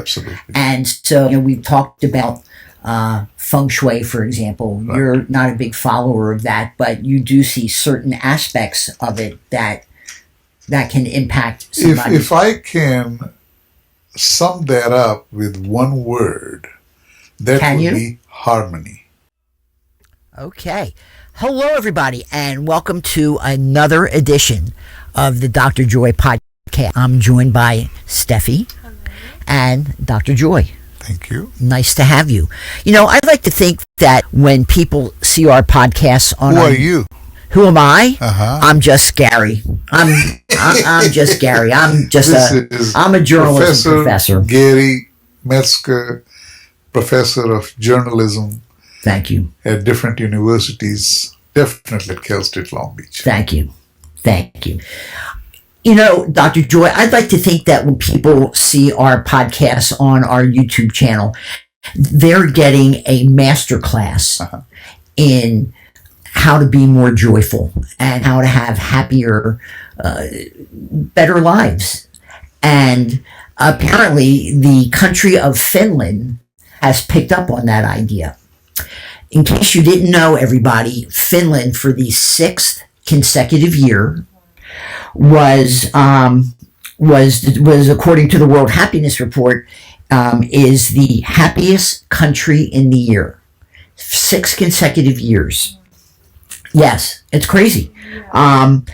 Absolutely. And so, we've talked about feng shui, for example. Right. You're not a big follower of that, but you do see certain aspects of it that can impact somebody. If I can sum that up with one word, that would be harmony. Okay. Hello, everybody, and welcome to another edition of the Dr. Joy podcast. I'm joined by Steffi and Dr. Joy. Thank you. Nice to have you. I'd like to think that when people see our podcasts on... Who are you? Who am I? Uh-huh. I'm just Gary. I'm just Gary. I'm a journalism professor. Gary Metzger, professor of journalism. Thank you. At different universities, definitely at Cal State Long Beach. Thank you. Dr. Joy, I'd like to think that when people see our podcasts on our YouTube channel, they're getting a masterclass in how to be more joyful and how to have happier, better lives. And apparently the country of Finland has picked up on that idea. In case you didn't know, everybody, Finland for the 6th consecutive year was according to the World Happiness Report, is the happiest country in the year. 6 consecutive years. Yes, it's crazy. And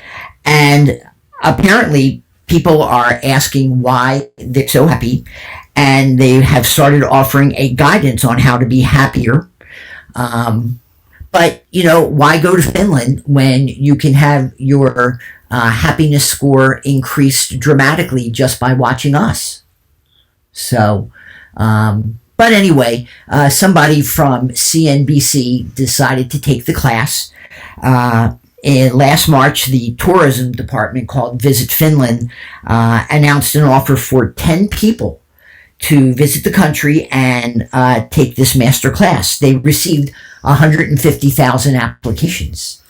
apparently people are asking why they're so happy, and they have started offering a guidance on how to be happier. But, why go to Finland when you can have your happiness score increased dramatically just by watching us? So, but anyway, somebody from CNBC decided to take the class. Last March, the tourism department called Visit Finland announced an offer for 10 people to visit the country and take this master class. They received 150,000 applications.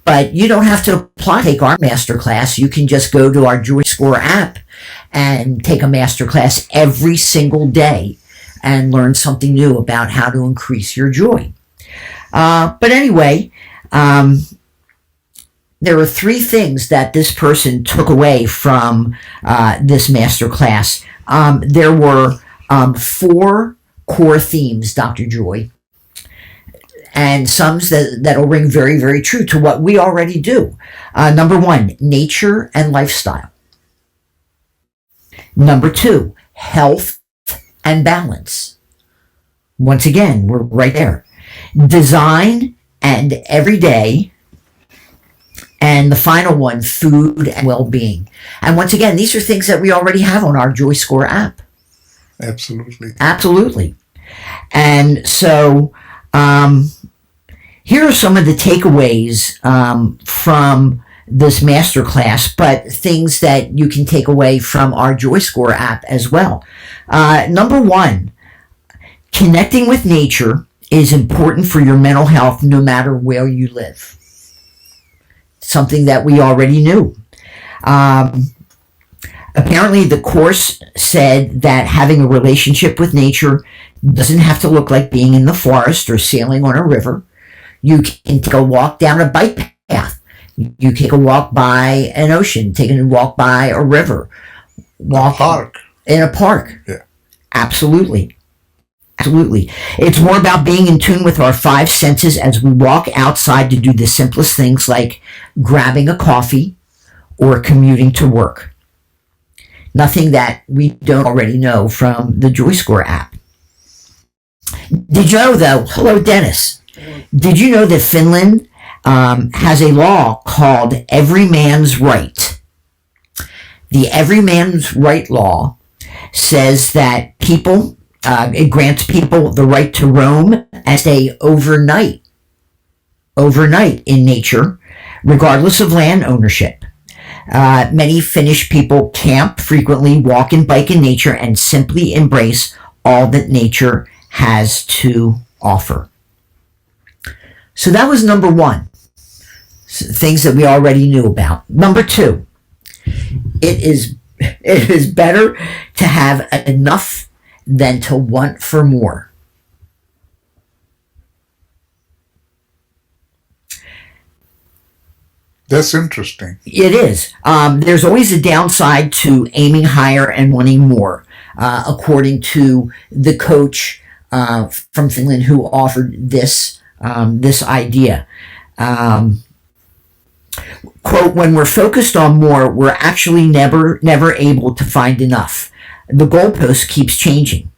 But you don't have to apply to take our master class. You can just go to our JoyScore app and take a master class every single day and learn something new about how to increase your joy. But anyway, there are 3 things that this person took away from this master class. There were 4 core themes, Dr. Joy, and some that'll ring very, very true to what we already do. Number 1, nature and lifestyle. Number 2, health and balance. Once again, we're right there. Design and everyday. And the final one, food and well-being. And once again, these are things that we already have on our JoyScore app. Absolutely. And so here are some of the takeaways from this masterclass, but things that you can take away from our JoyScore app as well. Number 1, connecting with nature is important for your mental health no matter where you live. Something that we already knew. Apparently, the course said that having a relationship with nature doesn't have to look like being in the forest or sailing on a river. You can take a walk down a bike path. You take a walk by an ocean, take a walk by a river. Walk in a park. Yeah. Absolutely. It's more about being in tune with our 5 senses as we walk outside to do the simplest things like grabbing a coffee or commuting to work. Nothing that we don't already know from the JoyScore app. Did you know, though, hello, Dennis. Did you know that Finland has a law called Every Man's Right? The Every Man's Right law says that it grants people the right to roam and stay overnight in nature, regardless of land ownership. Many Finnish people camp, frequently walk and bike in nature, and simply embrace all that nature has to offer. So that was number 1, things that we already knew about. Number 2, it is better to have enough than to want for more. That's interesting. It is. There's always a downside to aiming higher and wanting more, according to the coach from Finland who offered this idea. Quote, when we're focused on more, we're actually never able to find enough. The goalpost keeps changing.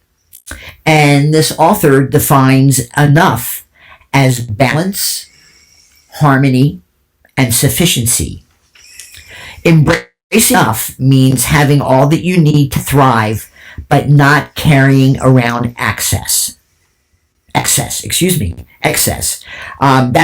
And this author defines enough as balance, harmony, and sufficiency. Embracing enough means having all that you need to thrive, but not carrying around excess. That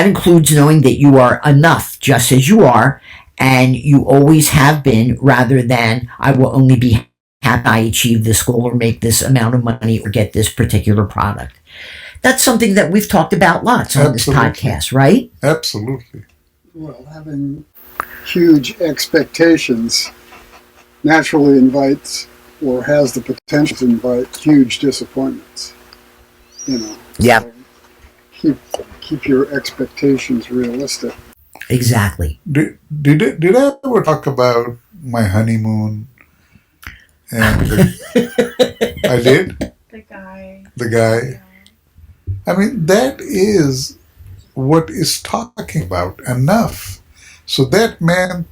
includes knowing that you are enough just as you are, and you always have been, rather than I will only be happy I achieve this goal or make this amount of money or get this particular product. That's something that we've talked about lots on this podcast, right? Absolutely. Well, having huge expectations naturally invites or has the potential to invite huge disappointments. Yeah. So keep your expectations realistic. Exactly. Did I ever talk about my honeymoon? And I did. The guy. I mean, that is what is talking about, enough. So that man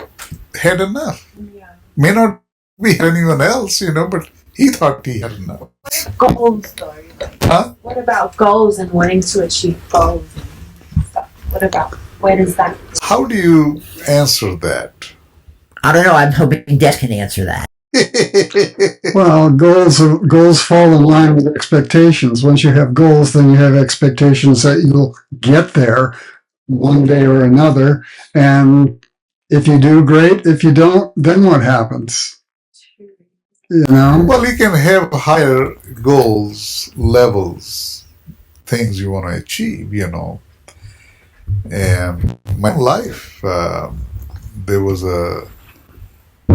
had enough. Yeah. May not be anyone else, but he thought he had enough. Goals, though. Huh? What about goals and wanting to achieve goals and stuff? Where does that? How do you answer that? I don't know. I'm hoping Des can answer that. Well, goals fall in line with expectations. Once you have goals, then you have expectations that you'll get there one day or another. And if you do, great. If you don't, then what happens? Well, you can have higher goals, levels, things you want to achieve, And my life, there was a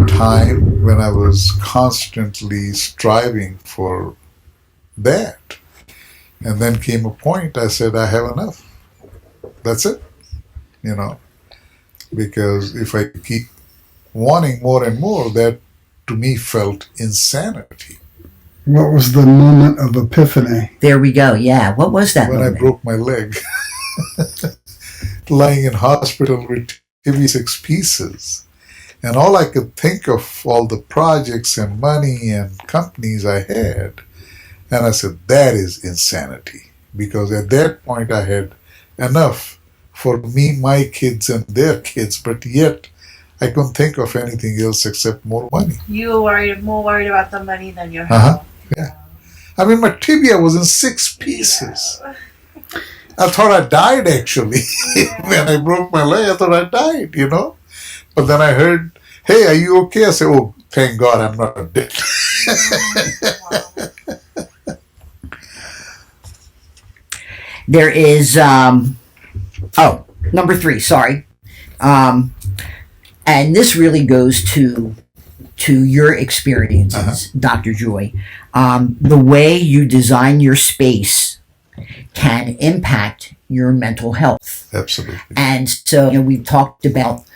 time when I was constantly striving for that. And then came a point I said, I have enough. That's it. Because if I keep wanting more and more, that to me felt insanity. What was the moment of epiphany? There we go. Yeah. What was that when moment? I broke my leg. Lying in hospital with 6 pieces. And all I could think of, all the projects and money and companies I had. And I said, that is insanity. Because at that point I had enough for me, my kids, and their kids. But yet, I couldn't think of anything else except more money. You were more worried about the money than your health. Yeah. I mean, my tibia was in 6 pieces. Yeah. I thought I died, actually. When I broke my leg, I thought I died, But then I heard, hey, are you okay? I said, oh, thank God I'm not dead. There is, number 3, sorry. And this really goes to your experiences, Dr. Joy. The way you design your space can impact your mental health. Absolutely. And so, we've talked about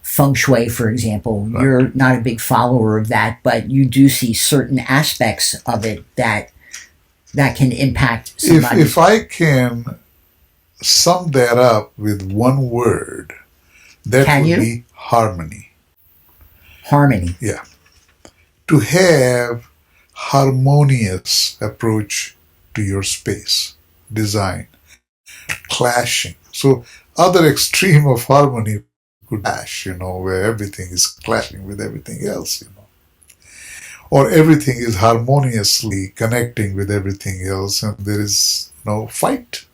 feng shui, for example. Right. You're not a big follower of that, but you do see certain aspects of it that can impact somebody. If I can sum that up with one word, that would be harmony. Harmony. Yeah. To have harmonious approach to your space, design, clashing. So other extreme of harmony could clash, where everything is clashing with everything else, Or everything is harmoniously connecting with everything else and there is no fight,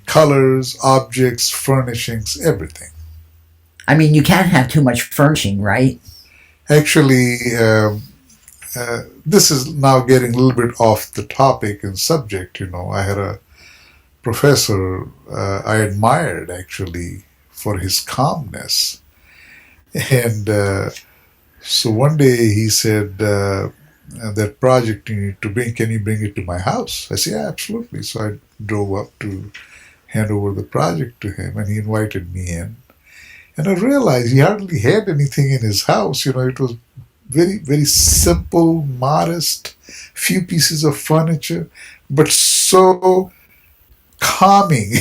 Colors, objects, furnishings, everything. I mean, you can't have too much furnishing, right? Actually, this is now getting a little bit off the topic and subject, I had a professor I admired, actually, for his calmness. And so one day he said, that project you need to bring, can you bring it to my house? I said, yeah, absolutely. So I drove up to hand over the project to him, and he invited me in. And I realized he hardly had anything in his house. You know, it was very, very simple, modest, few pieces of furniture, but so calming.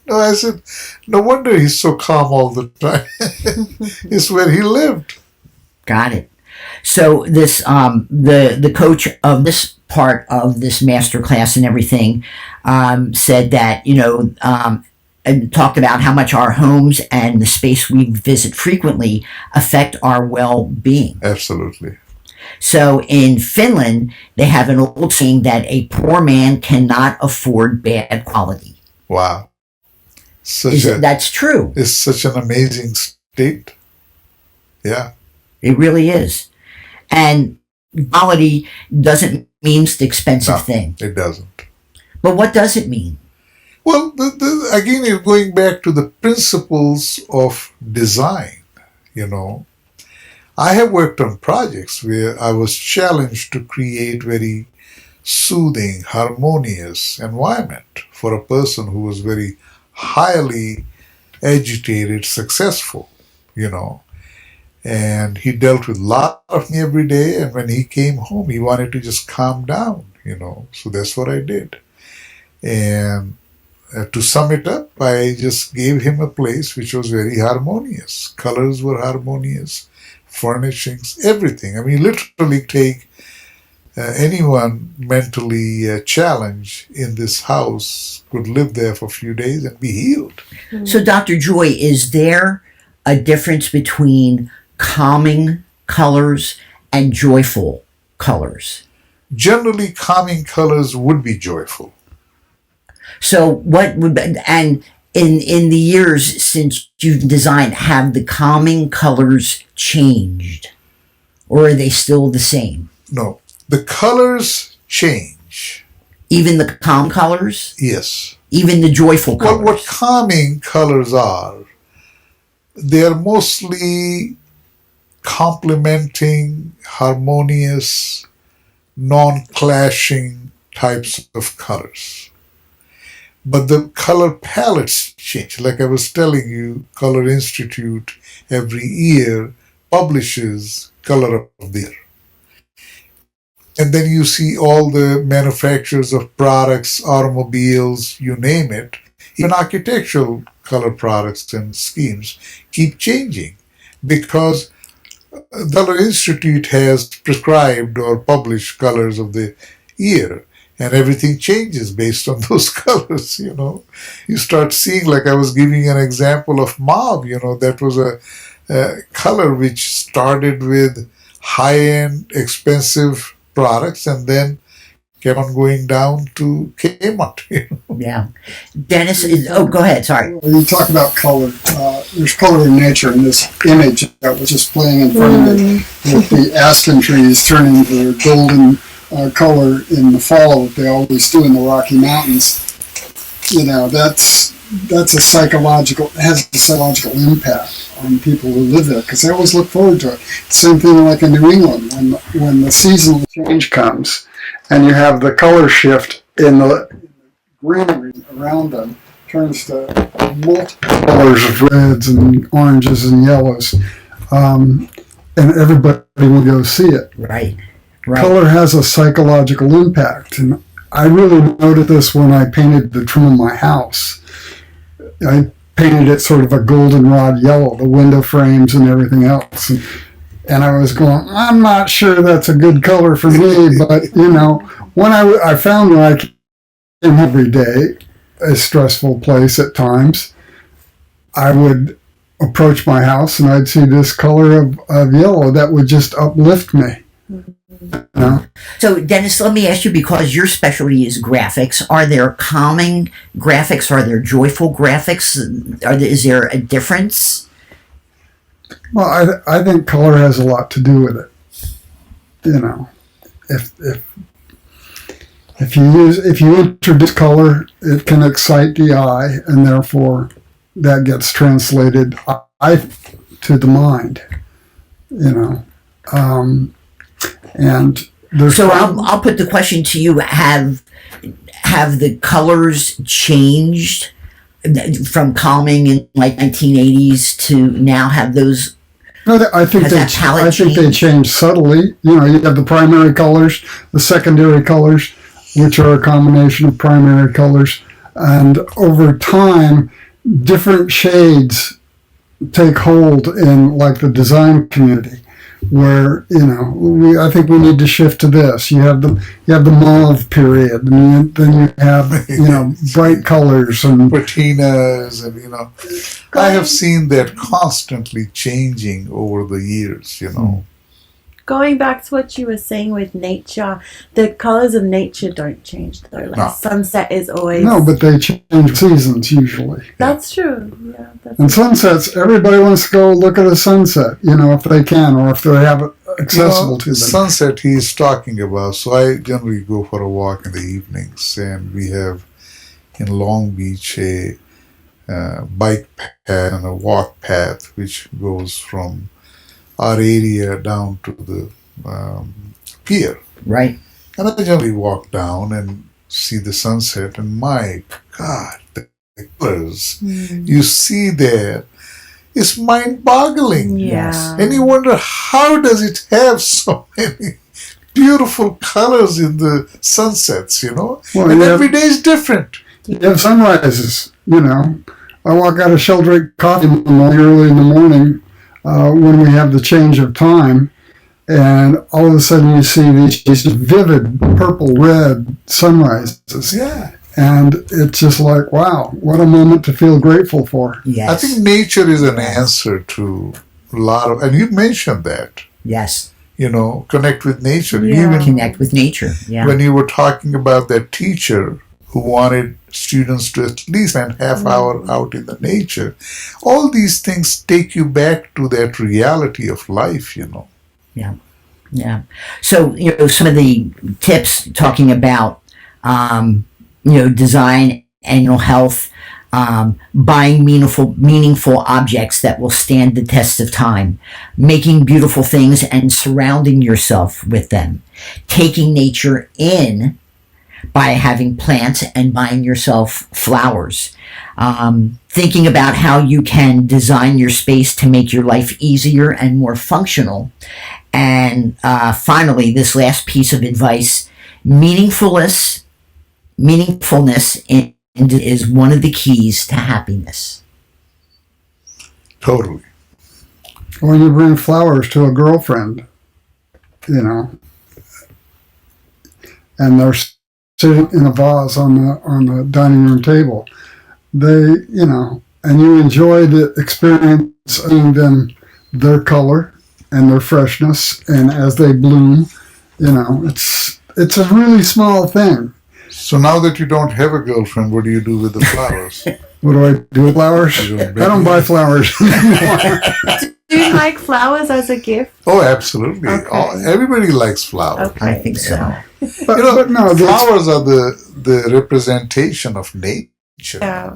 No, I said, no wonder he's so calm all the time. It's where he lived. Got it. So this the coach of this part of this master class and everything said that and talked about how much our homes and the space we visit frequently affect our well-being. Absolutely. So in Finland, they have an old saying that a poor man cannot afford bad quality. Wow. That's true. It's such an amazing state. Yeah. It really is. And quality doesn't mean the expensive thing. It doesn't. But what does it mean? Well, again, it's going back to the principles of design. You know, I have worked on projects where I was challenged to create very soothing, harmonious environment for a person who was very highly agitated, successful, you know. And he dealt with a lot of me every day, and when he came home, he wanted to just calm down, you know. So that's what I did. And to sum it up, I just gave him a place which was very harmonious. Colors were harmonious, furnishings, everything. I mean, literally take anyone mentally challenged in this house could live there for a few days and be healed. So, Dr. Joy, is there a difference between calming colors and joyful colors? Generally, calming colors would be joyful. So, what would and in the years since you've designed, have the calming colors changed, or are they still the same? No, the colors change. Even the calm colors? Yes. Even the joyful colors? What calming colors are, they're mostly complementing, harmonious, non-clashing types of colors. But the color palettes change. Like I was telling you, Color Institute every year publishes Color of the Year. And then you see all the manufacturers of products, automobiles, you name it, even architectural color products and schemes keep changing because the Color Institute has prescribed or published colors of the year, and everything changes based on those colors, you know. You start seeing, like I was giving an example of mauve, you know, that was a color which started with high-end, expensive products and then kept on going down to Kmart. You know? Yeah. Dennis, go ahead, sorry. When you talk about color, there's color in nature, and this image that was just playing in front of me with the aspen trees turning their golden color in the fall that they always do in the Rocky Mountains. You know, that's has a psychological impact on people who live there because they always look forward to it. Same thing like in New England when the seasonal change comes and you have the color shift in the greenery around them turns to multiple colors of reds and oranges and yellows, and everybody will go see it. Right. Color has a psychological impact, and I really noted this when I painted the trim of my house. I painted it sort of a goldenrod yellow, the window frames and everything else. And I was going, I'm not sure that's a good color for me, but, you know, when I found when I came every day, a stressful place at times, I would approach my house and I'd see this color of yellow that would just uplift me. You know? So, Dennis, let me ask you, because your specialty is graphics, are there calming graphics? Are there joyful graphics? Is there a difference? Well, I think color has a lot to do with it. You know, if you introduce color, it can excite the eye, and therefore that gets translated to the mind. You know. And there's So I'll put the question to you: Have the colors changed from calming in like 1980s to now? Have those? no, I think Has that palette I think they changed? change subtly. You know, you have the primary colors, the secondary colors, which are a combination of primary colors, and over time, different shades take hold in like the design community, where I think we need to shift to this. You have the mauve period, and then you have bright colors and Patinas, and I have seen that constantly changing over the years. Going back to what you were saying with nature, the colors of nature don't change though. Like No. sunset is always no, but they change seasons usually. That's true. Yeah, that's And sunsets, everybody wants to go look at a sunset, if they can, or if they have it accessible to them. Sunset he's talking about. So I generally go for a walk in the evenings, and we have in Long Beach a bike path and a walk path which goes from our area down to the pier. Right. And I generally walk down and see the sunset, and my God, the colors you see there is mind-boggling. Yeah. And you wonder, how does it have so many beautiful colors in the sunsets, Well, and you every have, day is different. you have sunrises, I walk out of Sheldrake Coffee early in the morning when we have the change of time, and all of a sudden you see these vivid purple, red sunrises. Yeah. And it's just like, wow, what a moment to feel grateful for. Yes. I think nature is an answer to a lot of, and you mentioned that, Yes. connect with nature. Yeah. Even Connect with nature. Yeah. when you were talking about that teacher who wanted students to at least spend half hour out in the nature, all these things take you back to that reality of life. Yeah. So, some of the tips talking about, design, annual health, buying meaningful objects that will stand the test of time, making beautiful things and surrounding yourself with them, taking nature in by having plants and buying yourself flowers, thinking about how you can design your space to make your life easier and more functional. And finally, this last piece of advice: meaningfulness is one of the keys to happiness. Totally. When you bring flowers to a girlfriend, and they're sitting in a vase on the dining room table, and you enjoy the experience of them, their color and their freshness, and as they bloom, it's a really small thing. So now that you don't have a girlfriend, what do you do with the flowers? What do I do with flowers? You don't I don't buy flowers anymore. Do you like flowers as a gift? Oh, absolutely. Okay. Everybody likes flowers. Okay. I think so. But no, Flowers are the representation of nature. Yeah.